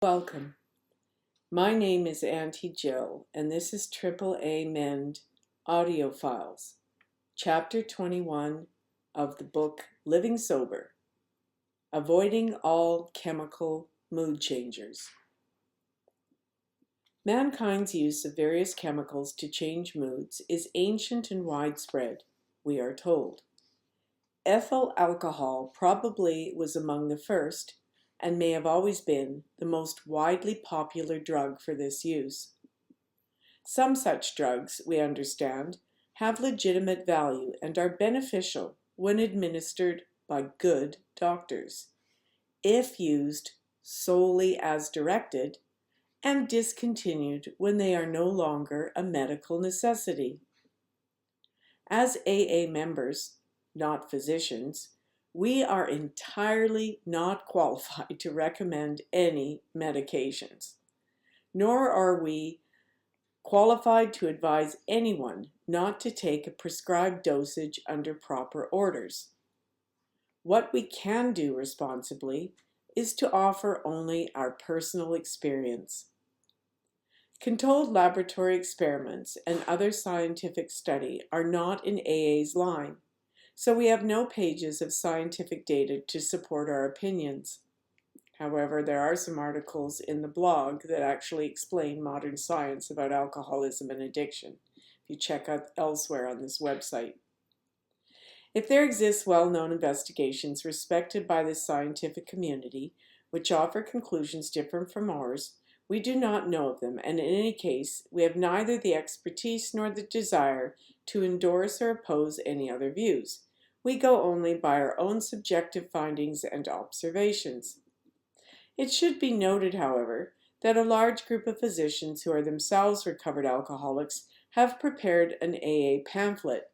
Welcome. My name is Auntie Jill, and this is AAA Mend Audio Files, Chapter 21 of the book Living Sober, Avoiding All Chemical Mood Changers. Mankind's use of various chemicals to change moods is ancient and widespread, we are told. Ethyl alcohol probably was among the first, and may have always been, the most widely popular drug for this use. Some such drugs, we understand, have legitimate value and are beneficial when administered by good doctors, if used solely as directed, and discontinued when they are no longer a medical necessity. As AA members, not physicians, we are entirely not qualified to recommend any medications, nor are we qualified to advise anyone not to take a prescribed dosage under proper orders. What we can do responsibly is to offer only our personal experience. Controlled laboratory experiments and other scientific study are not in AA's line, so we have no pages of scientific data to support our opinions. However, there are some articles in the blog that actually explain modern science about alcoholism and addiction, if you check out elsewhere on this website. If there exist well-known investigations respected by the scientific community, which offer conclusions different from ours, we do not know of them, and in any case, we have neither the expertise nor the desire to endorse or oppose any other views. We go only by our own subjective findings and observations. It should be noted, however, that a large group of physicians who are themselves recovered alcoholics have prepared an AA pamphlet,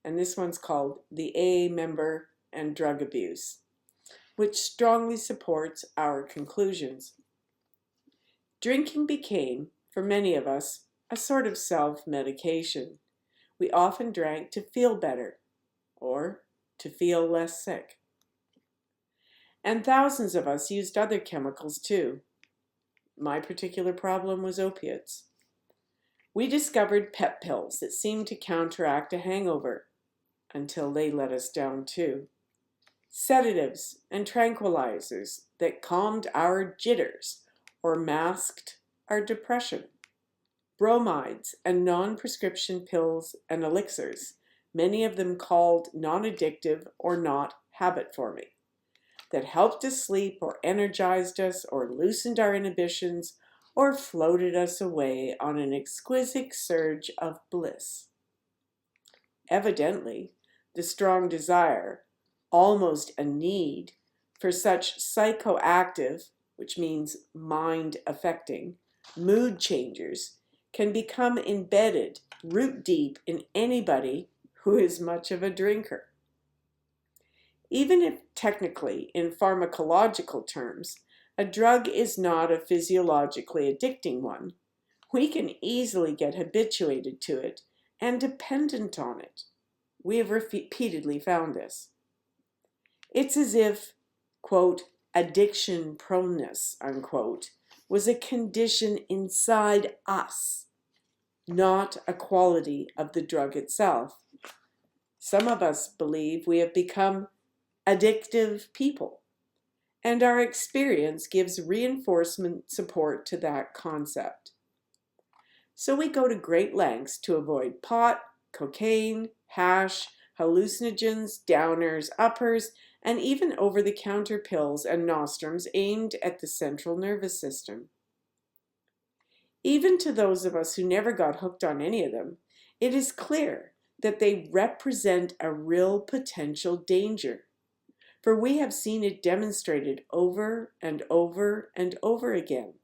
and this one's called The AA Member and Drug Abuse, which strongly supports our conclusions. Drinking became, for many of us, a sort of self-medication. We often drank to feel better, or to feel less sick. And thousands of us used other chemicals too. My particular problem was opiates. We discovered pep pills that seemed to counteract a hangover, until they let us down too. Sedatives and tranquilizers that calmed our jitters or masked our depression. Bromides and non-prescription pills and elixirs, many of them called non-addictive or not habit-forming, that helped us sleep or energized us or loosened our inhibitions or floated us away on an exquisite surge of bliss. Evidently, the strong desire, almost a need, for such psychoactive, which means mind-affecting, mood changers can become embedded root deep in anybody who is much of a drinker. Even if technically, in pharmacological terms, a drug is not a physiologically addicting one, we can easily get habituated to it and dependent on it. We have repeatedly found this. It's as if, quote, addiction proneness, unquote, was a condition inside us, not a quality of the drug itself. Some of us believe we have become addictive people, and our experience gives reinforcement support to that concept. So we go to great lengths to avoid pot, cocaine, hash, hallucinogens, downers, uppers, and even over-the-counter pills and nostrums aimed at the central nervous system. Even to those of us who never got hooked on any of them, it is clear that they represent a real potential danger, for we have seen it demonstrated over and over and over again.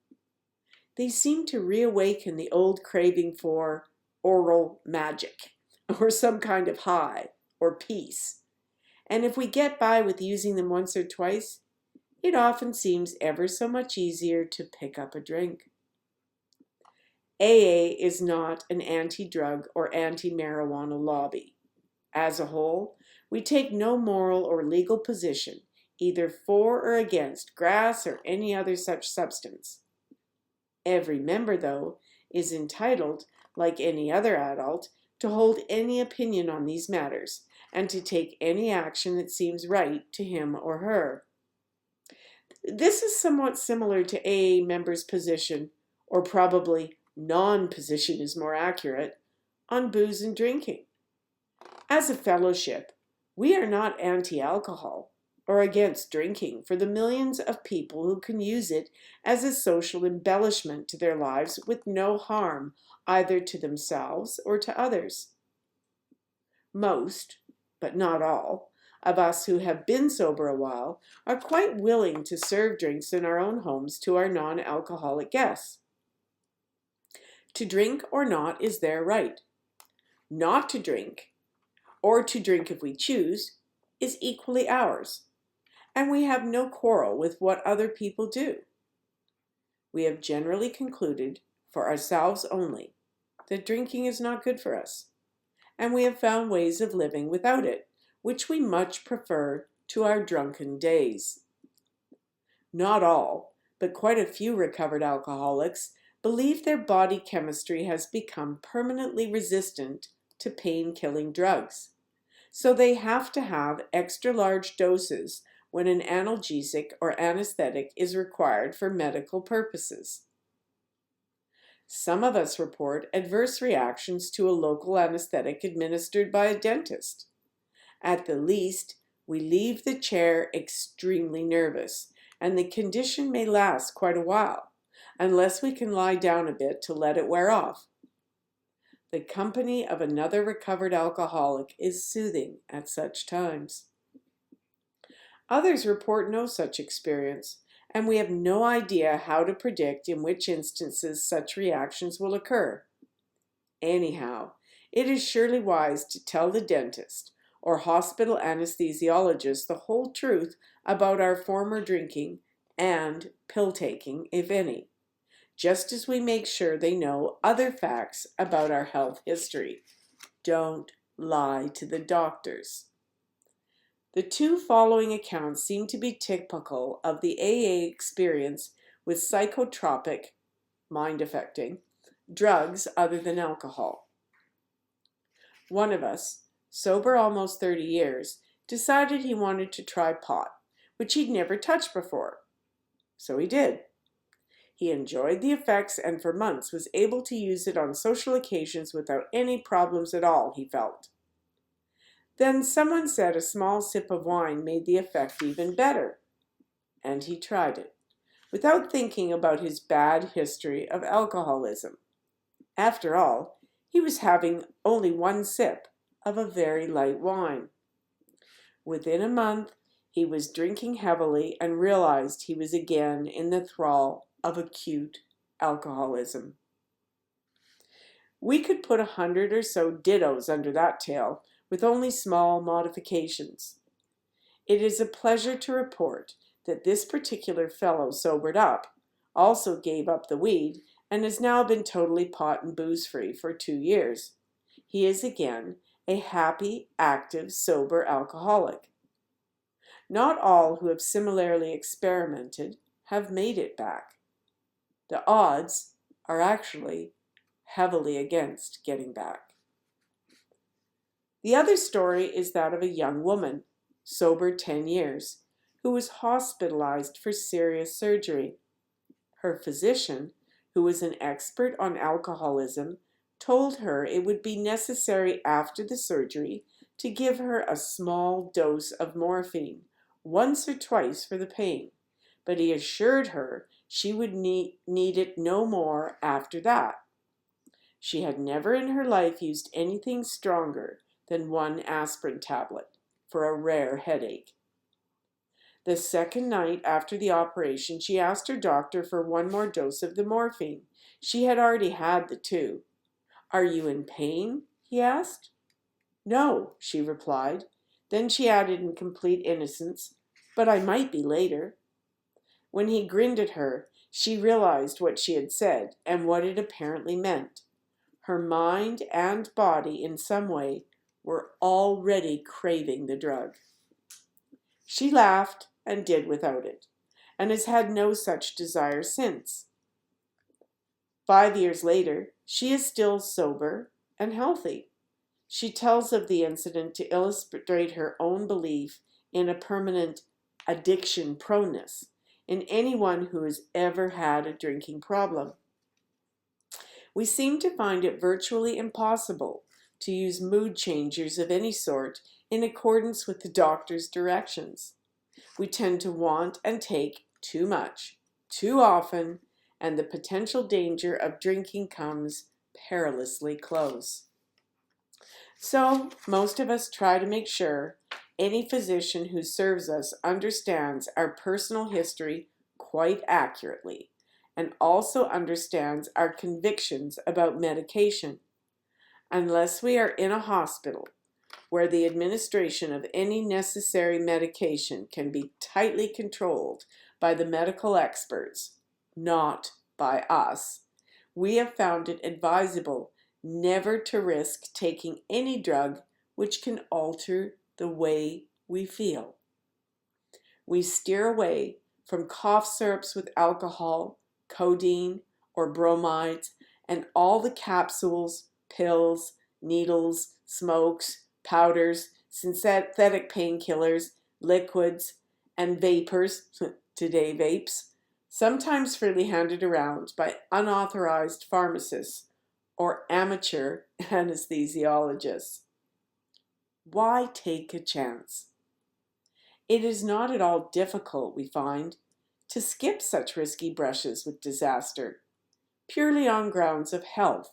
They seem to reawaken the old craving for oral magic, or some kind of high, or peace. And if we get by with using them once or twice, it often seems ever so much easier to pick up a drink. AA is not an anti-drug or anti-marijuana lobby. As a whole, we take no moral or legal position, either for or against grass or any other such substance. Every member, though, is entitled, like any other adult, to hold any opinion on these matters and to take any action that seems right to him or her. This is somewhat similar to AA members' position, or probably non-position is more accurate, on booze and drinking. As a fellowship, we are not anti-alcohol or against drinking for the millions of people who can use it as a social embellishment to their lives with no harm either to themselves or to others. Most, but not all, of us who have been sober a while are quite willing to serve drinks in our own homes to our non-alcoholic guests. To drink or not is their right. Not to drink, or to drink if we choose, is equally ours, and we have no quarrel with what other people do. We have generally concluded, for ourselves only, that drinking is not good for us, and we have found ways of living without it, which we much prefer to our drunken days. Not all, but quite a few recovered alcoholics believe their body chemistry has become permanently resistant to pain-killing drugs, so they have to have extra large doses when an analgesic or anesthetic is required for medical purposes. Some of us report adverse reactions to a local anesthetic administered by a dentist. At the least, we leave the chair extremely nervous, and the condition may last quite a while, unless we can lie down a bit to let it wear off. The company of another recovered alcoholic is soothing at such times. Others report no such experience, and we have no idea how to predict in which instances such reactions will occur. Anyhow, it is surely wise to tell the dentist or hospital anesthesiologist the whole truth about our former drinking and pill-taking, if any, just as we make sure they know other facts about our health history. Don't lie to the doctors. The two following accounts seem to be typical of the AA experience with psychotropic, mind-affecting, drugs other than alcohol. One of us, sober almost 30 years, decided he wanted to try pot, which he'd never touched before. So he did. He enjoyed the effects and for months was able to use it on social occasions without any problems at all, he felt. Then someone said a small sip of wine made the effect even better, and he tried it, without thinking about his bad history of alcoholism. After all, he was having only one sip of a very light wine. Within a month, he was drinking heavily and realized he was again in the thrall of acute alcoholism. We could put 100 or so dittos under that tale, with only small modifications. It is a pleasure to report that this particular fellow sobered up, also gave up the weed, and has now been totally pot and booze-free for 2 years. He is again a happy, active, sober alcoholic. Not all who have similarly experimented have made it back. The odds are actually heavily against getting back. The other story is that of a young woman, sober 10 years, who was hospitalized for serious surgery. Her physician, who was an expert on alcoholism, told her it would be necessary after the surgery to give her a small dose of morphine, once or twice for the pain, but he assured her she would need it no more after that. She had never in her life used anything stronger than 1 aspirin tablet for a rare headache. The second night after the operation, she asked her doctor for 1 more dose of the morphine. She had already had the 2. "Are you in pain?" he asked. "No," she replied. Then she added in complete innocence, "But I might be later." When he grinned at her, she realized what she had said and what it apparently meant. Her mind and body, in some way, were already craving the drug. She laughed and did without it, and has had no such desire since. 5 years later, she is still sober and healthy. She tells of the incident to illustrate her own belief in a permanent addiction proneness in anyone who has ever had a drinking problem. We seem to find it virtually impossible to use mood changers of any sort in accordance with the doctor's directions. We tend to want and take too much, too often, and the potential danger of drinking comes perilously close. So, most of us try to make sure any physician who serves us understands our personal history quite accurately and also understands our convictions about medication. Unless we are in a hospital where the administration of any necessary medication can be tightly controlled by the medical experts, not by us, we have found it advisable never to risk taking any drug which can alter the way we feel. We steer away from cough syrups with alcohol, codeine, or bromides, and all the capsules, pills, needles, smokes, powders, synthetic painkillers, liquids, and vapors, today vapes, sometimes freely handed around by unauthorized pharmacists or amateur anesthesiologists. Why take a chance? It is not at all difficult, we find, to skip such risky brushes with disaster, purely on grounds of health,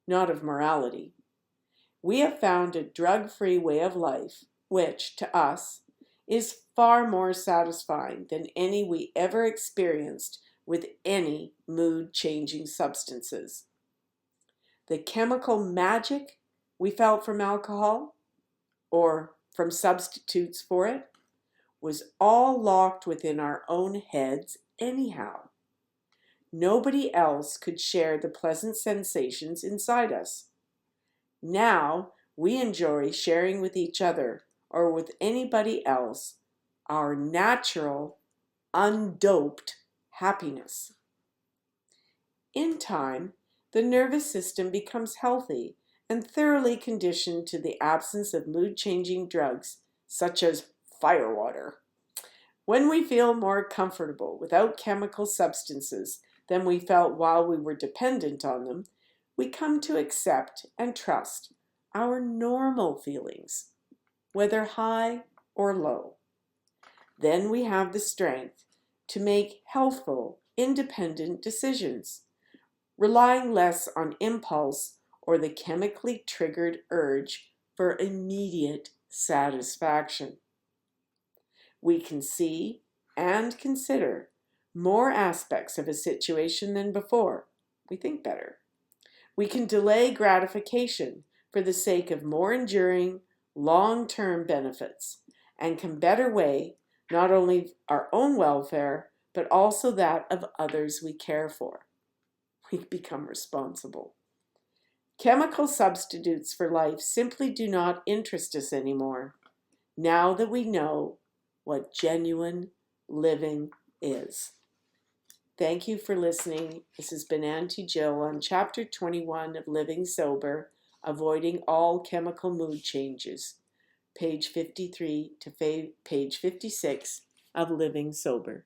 not of morality. We have found a drug-free way of life, which, to us, is far more satisfying than any we ever experienced with any mood-changing substances. The chemical magic we felt from alcohol, or from substitutes for it, was all locked within our own heads anyhow. Nobody else could share the pleasant sensations inside us. Now we enjoy sharing with each other or with anybody else our natural, undoped happiness. In time, the nervous system becomes healthy and thoroughly conditioned to the absence of mood-changing drugs, such as firewater. When we feel more comfortable without chemical substances than we felt while we were dependent on them, we come to accept and trust our normal feelings, whether high or low. Then we have the strength to make healthful, independent decisions, relying less on impulse or the chemically triggered urge for immediate satisfaction. We can see and consider more aspects of a situation than before. We think better. We can delay gratification for the sake of more enduring, long-term benefits and can better weigh not only our own welfare, but also that of others we care for. We become responsible. Chemical substitutes for life simply do not interest us anymore, now that we know what genuine living is. Thank you for listening. This has been Auntie Jill on Chapter 21 of Living Sober, Avoiding All Chemical Mood Changes, page 53 to page 56 of Living Sober.